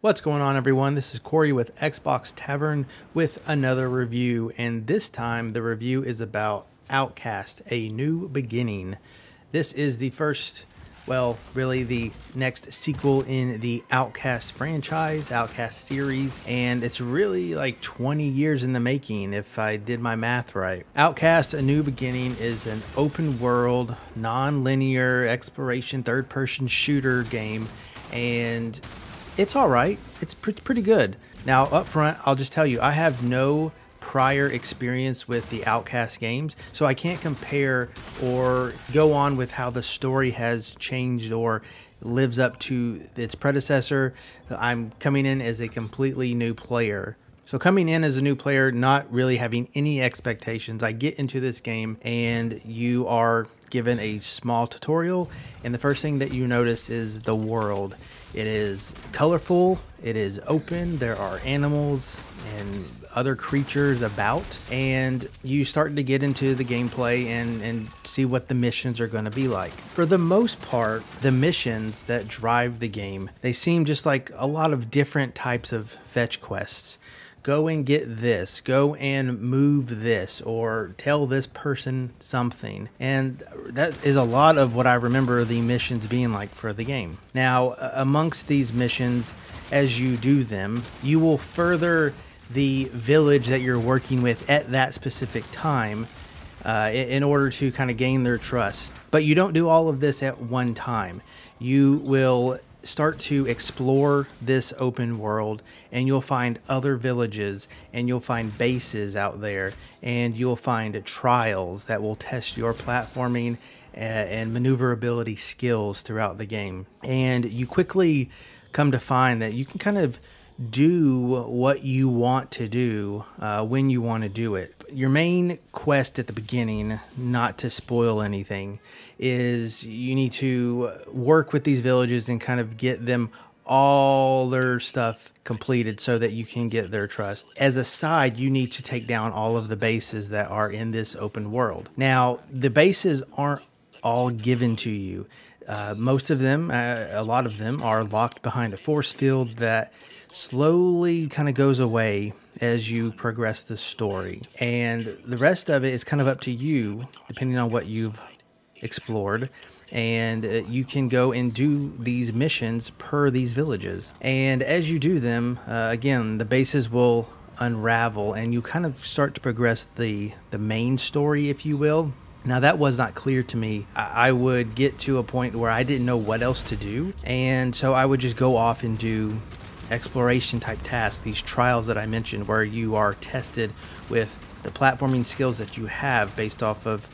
What's going on, everyone? This is Corey with Xbox Tavern with another review, and this time the review is about Outcast, A New Beginning. This is the first, well, really the next sequel in the Outcast franchise, Outcast series, and it's really like 20 years in the making if I did my math right. Outcast, A New Beginning is an open world, non-linear exploration third-person shooter game, and it's all right. It's pretty good. Now, up front, I'll just tell you, I have no prior experience with the Outcast games, so I can't compare or go on with how the story has changed or lives up to its predecessor. I'm coming in as a completely new player. So coming in as a new player, not really having any expectations, I get into this game and you are given a small tutorial, and the first thing that you notice is the world. It is colorful, it is open, there are animals and other creatures about, and you start to get into the gameplay and see what the missions are going to be like. For the most part, the missions that drive the game, they seem just like a lot of different types of fetch quests. Go and get this, go and move this, or tell this person something. And that is a lot of what I remember the missions being like for the game. Now, amongst these missions, as you do them, you will further the village that you're working with at that specific time in order to kind of gain their trust. But you don't do all of this at one time. You will start to explore this open world, and you'll find other villages, and you'll find bases out there, and you'll find trials that will test your platforming and maneuverability skills throughout the game. And you quickly come to find that you can kind of do what you want to do when you want to do it. Your main quest at the beginning, not to spoil anything, is you need to work with these villages and kind of get them all their stuff completed so that you can get their trust. As a side, you need to take down all of the bases that are in this open world. Now, the bases aren't all given to you. Most of them, a lot of them, are locked behind a force field that slowly kind of goes away as you progress the story. And the rest of it is kind of up to you, depending on what you've explored. And you can go and do these missions per these villages. And as you do them, again, the bases will unravel and you kind of start to progress the main story, if you will. Now, that was not clear to me. I would get to a point where I didn't know what else to do. And so I would just go off and do exploration type tasks, these trials that I mentioned, where you are tested with the platforming skills that you have based off of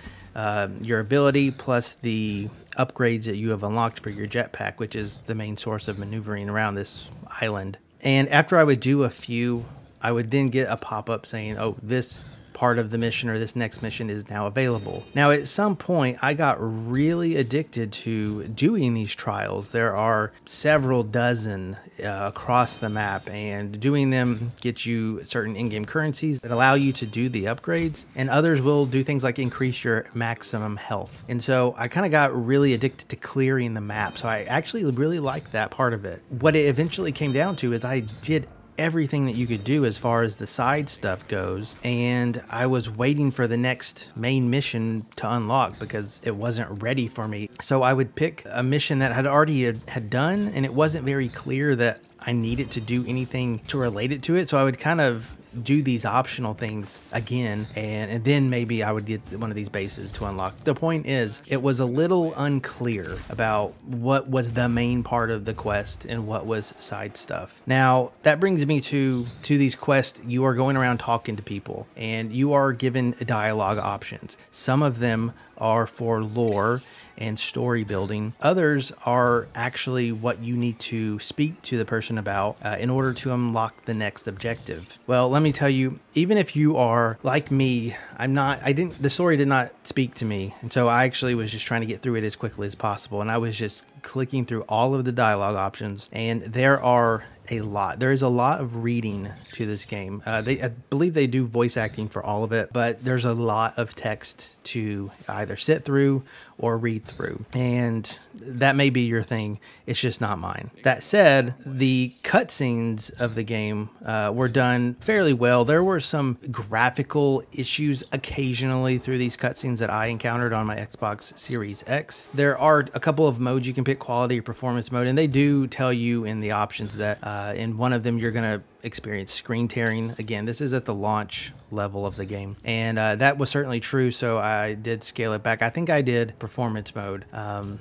your ability, plus the upgrades that you have unlocked for your jetpack, which is the main source of maneuvering around this island. And after I would do a few, I would then get a pop-up saying, oh, this part of the mission or this next mission is now available. Now, at some point, I got really addicted to doing these trials. There are several dozen across the map, and doing them gets you certain in-game currencies that allow you to do the upgrades, and others will do things like increase your maximum health. And so I kind of got really addicted to clearing the map, so I actually really liked that part of it. What it eventually came down to is I did everything that you could do as far as the side stuff goes, and I was waiting for the next main mission to unlock because it wasn't ready for me. So I would pick a mission that I'd already had done, and it wasn't very clear that I needed to do anything to relate it to it, so I would kind of do these optional things again, and then maybe I would get one of these bases to unlock. The point is, it was a little unclear about what was the main part of the quest and what was side stuff. Now, that brings me to these quests. You are going around talking to people, and you are given dialogue options. Some of them are for lore and story building. Others are actually what you need to speak to the person about in order to unlock the next objective. Well, let me tell you, even if you are like me, the story did not speak to me. And so I actually was just trying to get through it as quickly as possible. And I was just clicking through all of the dialogue options, and there are a lot. There is a lot of reading to this game. I believe they do voice acting for all of it, but there's a lot of text to either sit through or read through. And that may be your thing. It's just not mine. That said, the cutscenes of the game were done fairly well. There were some graphical issues occasionally through these cutscenes that I encountered on my Xbox Series X. There are a couple of modes you can pick, quality or performance mode, and they do tell you in the options that in one of them you're going to experience screen tearing. Again, this is at the launch level of the game, and that was certainly true, so I did scale it back. I think I did performance mode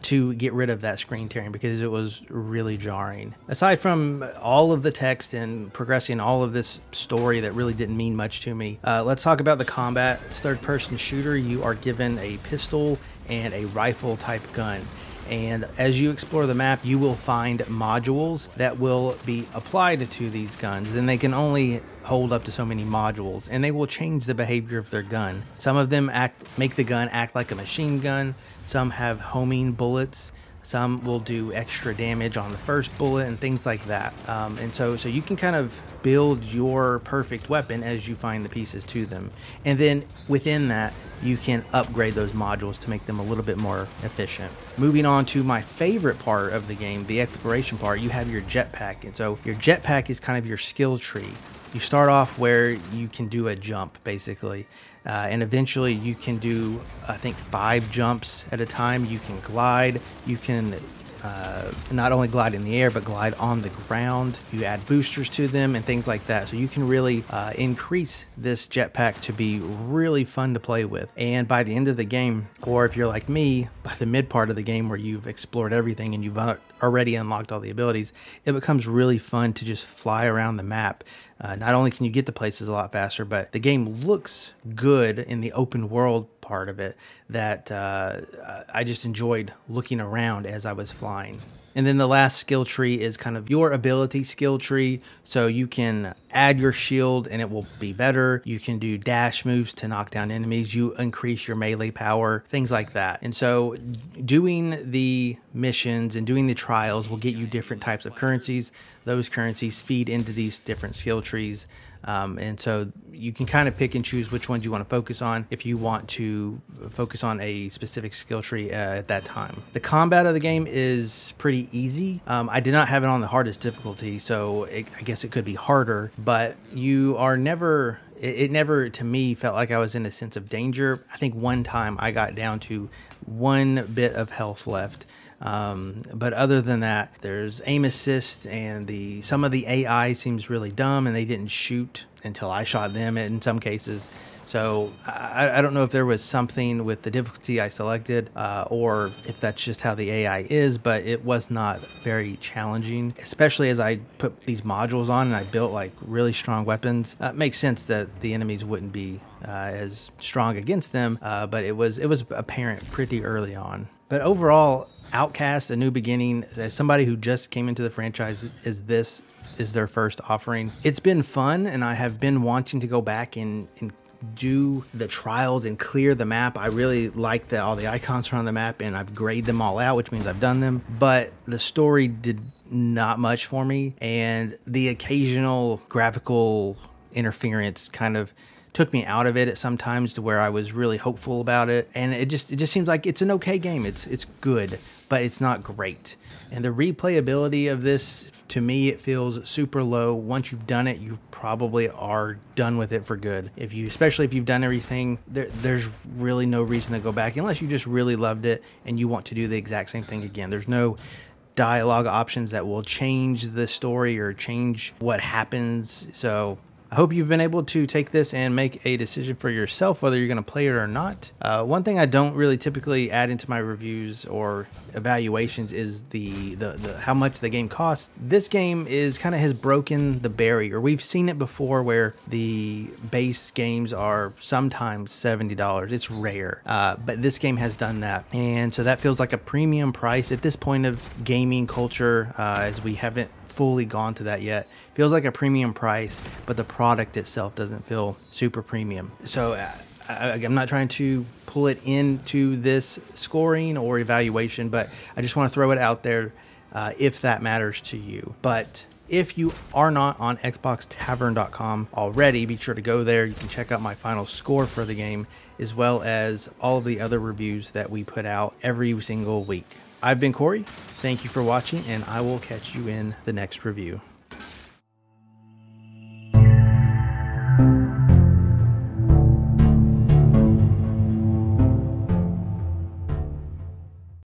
to get rid of that screen tearing because it was really jarring. Aside from all of the text and progressing all of this story that really didn't mean much to me, let's talk about the combat. It's third-person shooter. You are given a pistol and a rifle type gun. And as you explore the map, you will find modules that will be applied to these guns. And they can only hold up to so many modules, and they will change the behavior of their gun. Some of them make the gun act like a machine gun. Some have homing bullets. Some will do extra damage on the first bullet and things like that. And so you can kind of build your perfect weapon as you find the pieces to them. And then within that, you can upgrade those modules to make them a little bit more efficient. Moving on to my favorite part of the game, the exploration part, you have your jetpack. And so your jetpack is kind of your skill tree. You start off where you can do a jump, basically. And eventually you can do, I think, 5 jumps at a time. You can glide. You can not only glide in the air, but glide on the ground. You add boosters to them and things like that. So you can really increase this jetpack to be really fun to play with. And by the end of the game, or if you're like me, by the mid part of the game where you've explored everything and you've already unlocked all the abilities, it becomes really fun to just fly around the map. Not only can you get to places a lot faster, but the game looks good in the open world part of it that I just enjoyed looking around as I was flying. And then the last skill tree is kind of your ability skill tree. So you can add your shield and it will be better. You can do dash moves to knock down enemies. You increase your melee power, things like that. And so doing the missions and doing the trials will get you different types of currencies. Those currencies feed into these different skill trees. And so you can kind of pick and choose which ones you want to focus on if you want to focus on a specific skill tree at that time. The combat of the game is pretty easy. I did not have it on the hardest difficulty, so I guess it could be harder, but you are never... It never, to me, felt like I was in a sense of danger. I think one time I got down to 1 bit of health left. But other than that, there's aim assist, and some of the AI seems really dumb, and they didn't shoot until I shot them in some cases. So I don't know if there was something with the difficulty I selected, or if that's just how the AI is, but it was not very challenging, especially as I put these modules on and I built like really strong weapons. It makes sense that the enemies wouldn't be as strong against them, but it was apparent pretty early on. But overall, Outcast, A New Beginning, as somebody who just came into the franchise, this is their first offering. It's been fun, and I have been wanting to go back and do the trials and clear the map. I really like that all the icons are on the map, and I've graded them all out, which means I've done them. But the story did not much for me, and the occasional graphical interference kind of took me out of it at some times to where I was really hopeful about it. And it just seems like it's an okay game. It's good, but it's not great. And the replayability of this, to me, it feels super low. Once you've done it, you probably are done with it for good. Especially if you've done everything, there's really no reason to go back unless you just really loved it and you want to do the exact same thing again. There's no dialogue options that will change the story or change what happens. So I hope you've been able to take this and make a decision for yourself whether you're going to play it or not. One thing I don't really typically add into my reviews or evaluations is the how much the game costs. This game has broken the barrier. We've seen it before where the base games are sometimes $70. It's rare, but this game has done that, and so that feels like a premium price at this point of gaming culture, as we haven't fully gone to that yet. Feels like a premium price, but the product itself doesn't feel super premium. So I'm not trying to pull it into this scoring or evaluation, but I just want to throw it out there if that matters to you. But if you are not on XboxTavern.com already, be sure to go there. You can check out my final score for the game, as well as all of the other reviews that we put out every single week. I've been Corey. Thank you for watching, and I will catch you in the next review.